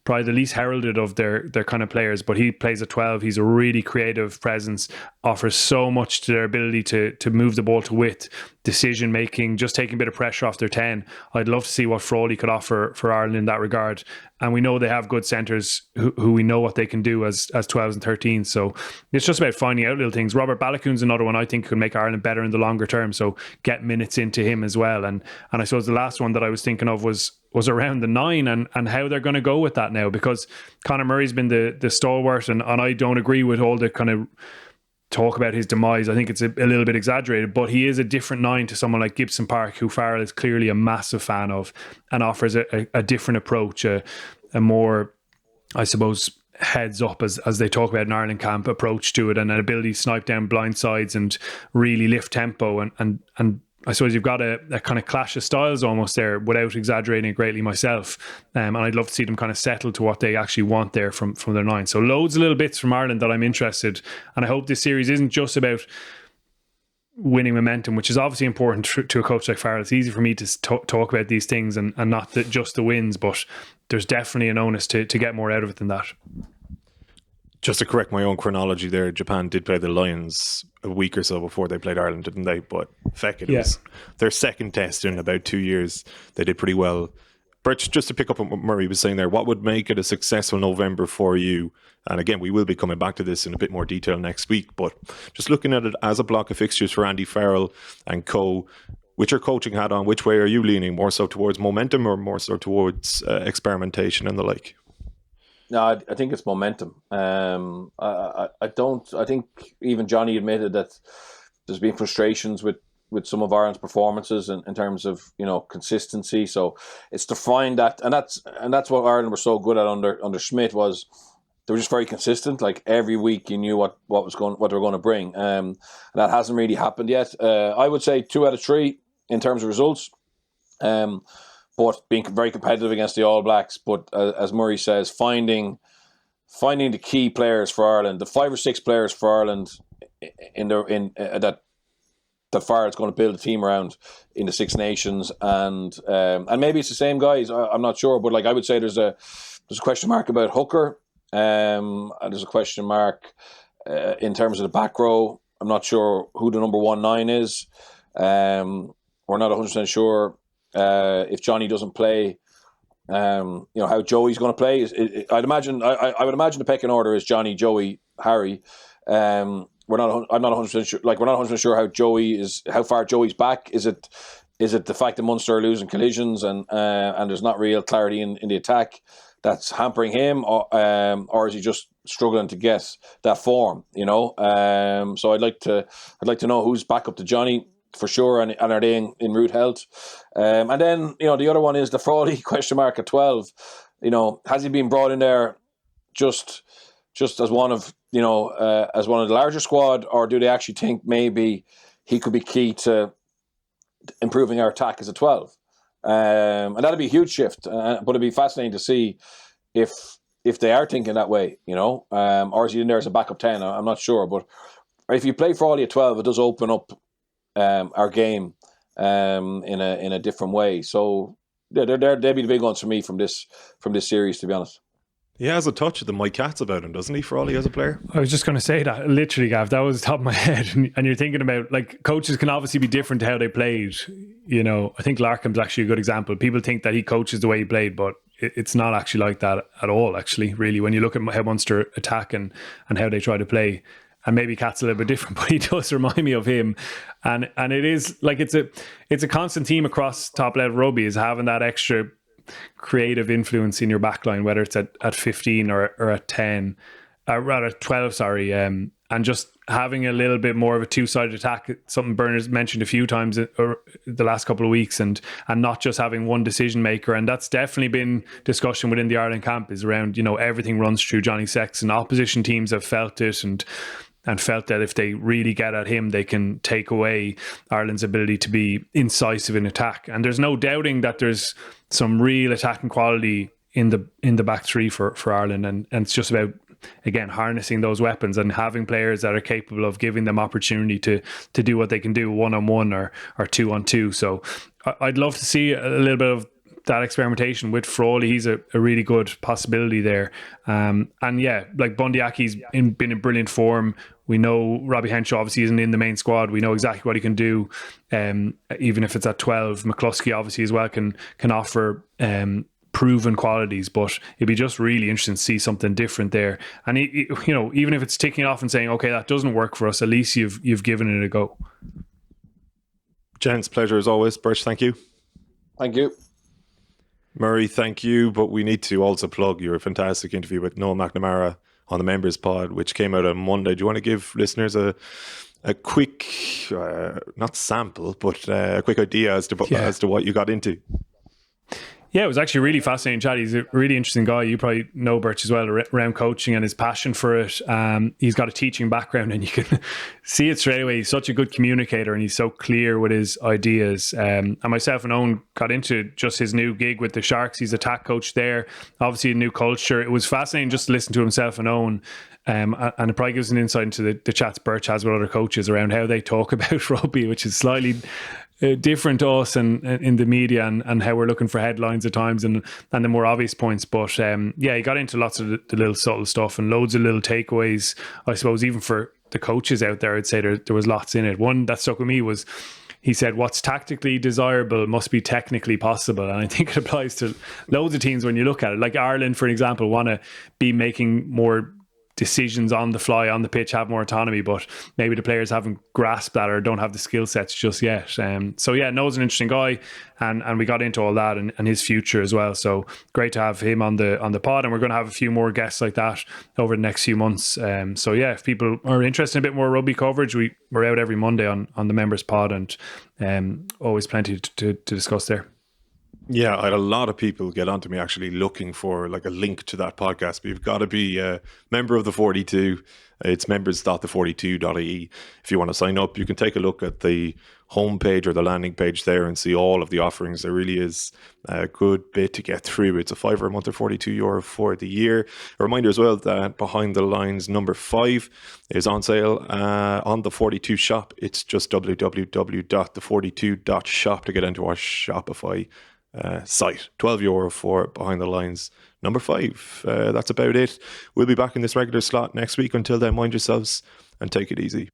probably the least heralded of their kind of players, but he plays at 12. He's a really creative presence, offers so much to their ability to move the ball to width, decision making, just taking a bit of pressure off their 10. I'd love to see what Frawley could offer for Ireland in that regard. And we know they have good centres who we know what they can do as 12s and 13s. So it's just about finding out little things. Robert Balakoon's another one I think could make Ireland better in the longer term. So get minutes into him as well. And I suppose the last one that I was thinking of was around the 9 and how they're going to go with that now, because Conor Murray's been the stalwart, and I don't agree with all the kind of talk about his demise. I think it's a little bit exaggerated, but he is a different 9 to someone like Gibson Park, who Farrell is clearly a massive fan of and offers a different approach, a more, I suppose, heads up, as they talk about in Ireland camp, approach to it, and an ability to snipe down blind sides and really lift tempo. And I suppose you've got a kind of clash of styles almost there, without exaggerating it greatly myself. And I'd love to see them kind of settle to what they actually want there from their 9. So loads of little bits from Ireland that I'm interested. And I hope this series isn't just about winning momentum, which is obviously important to a coach like Farrell. It's easy for me to talk about these things and not just the wins, but there's definitely an onus to get more out of it than that. Just to correct my own chronology there, Japan did play the Lions a week or so before they played Ireland, didn't they? But feck it, was their second test in about 2 years. They did pretty well. Birch, just to pick up on what Murray was saying there, what would make it a successful November for you? And again, we will be coming back to this in a bit more detail next week, but just looking at it as a block of fixtures for Andy Farrell and co, with your coaching hat on, which way are you leaning? More so towards momentum or more so towards experimentation and the like? No, I think it's momentum. I think even Johnny admitted that there's been frustrations with some of Ireland's performances in terms of, consistency. So it's to find that, and that's what Ireland were so good at under Schmidt, was they were just very consistent. Like every week you knew what they were going to bring. And that hasn't really happened yet. I would say 2 out of 3 in terms of results. But being very competitive against the All Blacks. But as Murray says, finding the key players for Ireland, the 5 or 6 players for Ireland that Farrell's going to build a team around in the Six Nations, and maybe it's the same guys. I'm not sure, but I would say there's a question mark about Hooker. And there's a question mark in terms of the back row. I'm not sure who the number 1-9 is. We're not 100% sure. If Johnny doesn't play, how Joey's going to play. I would imagine the pecking order is Johnny, Joey, Harry. I'm not 100% sure. We're not 100% sure how far Joey's back. Is it the fact that Munster are losing collisions and there's not real clarity in the attack that's hampering him, or is he just struggling to get that form? So I'd like to know who's back up to Johnny, for sure, and are they in root health? And then, the other one is the Frawley question mark at 12. Has he been brought in there just as one of the larger squad, or do they actually think maybe he could be key to improving our attack as a 12? And that'd be a huge shift, but it'd be fascinating to see if they are thinking that way, or is he in there as a backup 10? I'm not sure, but if you play Frawley at 12, it does open up our game in a different way. So they'd be the big ones for me from this series, to be honest. He has a touch of the Mike Katz about him, doesn't he, for Ollie as a player? I was just going to say that, literally, Gav, that was the top of my head. And you're thinking about, like, coaches can obviously be different to how they played. You know, I think Larkham's actually a good example. People think that he coaches the way he played, but it's not actually like that at all, actually, really, when you look at how Munster attack and how they try to play. And maybe Kat's a little bit different, but he does remind me of him. And it is, like, it's a constant theme across top-level rugby, is having that extra creative influence in your backline, whether it's at 15 or at 10, rather 12, sorry, and just having a little bit more of a two-sided attack, something Bernard's mentioned a few times the last couple of weeks, and not just having one decision maker. And that's definitely been discussion within the Ireland camp, is around, you know, everything runs through Johnny Sexton. Opposition teams have felt it and felt that if they really get at him, they can take away Ireland's ability to be incisive in attack. And there's no doubting that there's some real attacking quality in the back three for Ireland. And it's just about, again, harnessing those weapons and having players that are capable of giving them opportunity to do what they can do 1-on-1 or 2-on-2. So I'd love to see a little bit of that experimentation with Frawley. He's a really good possibility there. And yeah, like Bundy Aki's been in brilliant form. We know Robbie Henshaw obviously isn't in the main squad. We know exactly what he can do, even if it's at 12. McCluskey obviously as well can offer proven qualities, but it'd be just really interesting to see something different there. And you know, even if it's ticking off and saying, okay, that doesn't work for us, at least you've given it a go. Gents, pleasure as always. Birch, thank you. Thank you. Murray, thank you. But we need to also plug your fantastic interview with Noel McNamara on the Members Pod, which came out on Monday. Do you want to give listeners a quick, not sample, but a quick idea as to what you got into? Yeah, it was actually really fascinating chat. He's a really interesting guy. You probably know Birch as well, around coaching and his passion for it. He's got a teaching background, and you can see it straight away. He's such a good communicator, and he's so clear with his ideas. And myself and Owen got into just his new gig with the Sharks. He's attack coach there. Obviously a new culture. It was fascinating just to listen to himself and Owen. And it probably gives an insight into the chats Birch has with other coaches around how they talk about rugby, which is slightly different to us and in the media, and how we're looking for headlines at times and the more obvious points. But yeah, he got into lots of the little subtle stuff and loads of little takeaways, I suppose, even for the coaches out there. I'd say there was lots in it. One that stuck with me was, he said, what's tactically desirable must be technically possible. And I think it applies to loads of teams when you look at it. Like Ireland, for example, want to be making more decisions on the fly, on the pitch, have more autonomy, but maybe the players haven't grasped that or don't have the skill sets just yet. So yeah, Noah's an interesting guy, and we got into all that and his future as well. So great to have him on the pod, and we're going to have a few more guests like that over the next few months. So yeah, if people are interested in a bit more rugby coverage, we're out every Monday on the Members Pod, and always plenty to discuss there. Yeah, I had a lot of people get onto me actually looking for like a link to that podcast, but you've got to be a member of the 42. It's members.the42.ie. If you want to sign up, you can take a look at the homepage or the landing page there and see all of the offerings. There really is a good bit to get through. It's a €5 a month or €42 for the year. A reminder as well that Behind the Lines number 5 is on sale on the 42 shop. It's just www.the42.shop to get into our Shopify site. €12 for Behind the Lines number 5. That's about it. We'll be back in this regular slot next week. Until then, mind yourselves and take it easy.